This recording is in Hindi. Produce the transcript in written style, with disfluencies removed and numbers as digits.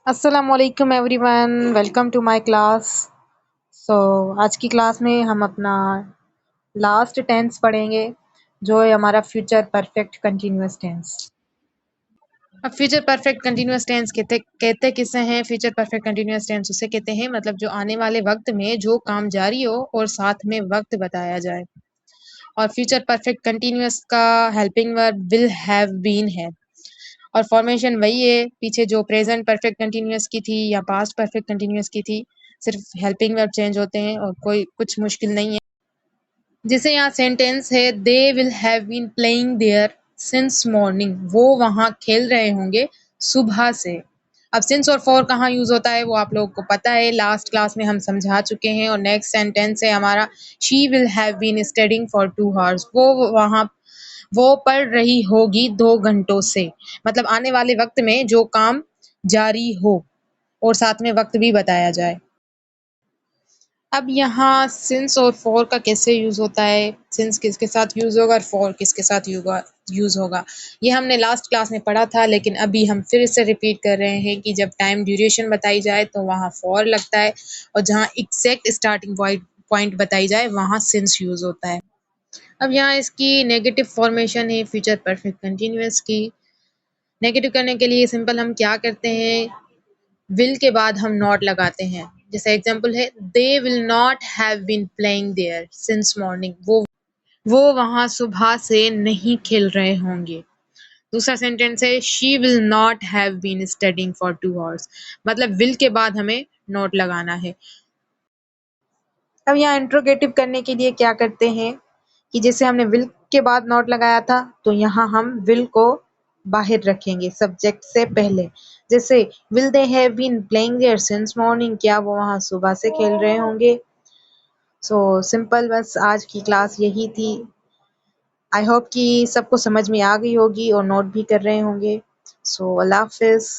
अस्सलामुअलैकुम everyone, welcome to my class. So आज की क्लास में हम अपना लास्ट टेंस पढ़ेंगे जो है हमारा फ्यूचर परफेक्ट कंटिन्यूअस टेंस। अब फ्यूचर परफेक्ट कंटिन्यूअस टेंस कहते किसे हैं? फ्यूचर परफेक्ट कंटिन्यूअस टेंस उसे कहते हैं मतलब जो आने वाले वक्त में जो काम जारी हो और साथ में वक्त बताया जाए। और फ्यूचर परफेक्ट कंटिन्यूअस का helping verb will have been है और फॉर्मेशन वही है पीछे जो प्रेजेंट परफेक्ट कंटिन्यूअस की थी या पास्ट परफेक्ट कंटिन्यूअस की थी, सिर्फ हेल्पिंग वर्ब चेंज होते हैं और कोई कुछ मुश्किल नहीं है। जैसे यहाँ सेंटेंस है they will have been playing there since morning, वो वहां खेल रहे होंगे सुबह से। अब सिंस और फॉर कहाँ यूज होता है वो आप लोगों को पता है, लास्ट क्लास में हम समझा चुके हैं। और नेक्स्ट सेंटेंस है हमारा she will have been studying for 2 hours, वो पढ़ रही होगी 2 घंटों से, मतलब आने वाले वक्त में जो काम जारी हो और साथ में वक्त भी बताया जाए। अब यहाँ सिंस और फॉर का कैसे यूज होता है, सिंस किसके साथ यूज होगा और फॉर किसके साथ यूज होगा, ये हमने लास्ट क्लास में पढ़ा था, लेकिन अभी हम फिर से रिपीट कर रहे हैं कि जब टाइम ड्यूरेशन बताई जाए तो वहाँ फॉर लगता है और जहाँ एग्जैक्ट स्टार्टिंग पॉइंट बताई जाए वहाँ सिंस यूज होता है। अब यहाँ इसकी नेगेटिव फॉर्मेशन है फ्यूचर परफेक्ट कंटिन्यूअस की। नेगेटिव करने के लिए सिंपल हम क्या करते हैं, विल के बाद हम नॉट लगाते हैं। जैसे एग्जांपल है they will not have been playing there since morning, वो वहां सुबह से नहीं खेल रहे होंगे। दूसरा सेंटेंस है she will not have been studying for 2 hours, मतलब विल के बाद हमें नॉट लगाना है। अब यहाँ इंट्रोगेटिव करने के लिए क्या करते हैं कि जैसे हमने विल के बाद नॉट लगाया था तो यहाँ हम विल को बाहर रखेंगे सब्जेक्ट से पहले। जैसे will they have been playing there since morning, क्या वो वहां सुबह से खेल रहे होंगे। सो सिंपल, बस आज की क्लास यही थी। आई होप कि सबको समझ में आ गई होगी और नोट भी कर रहे होंगे। सो अल्लाह हाफिज।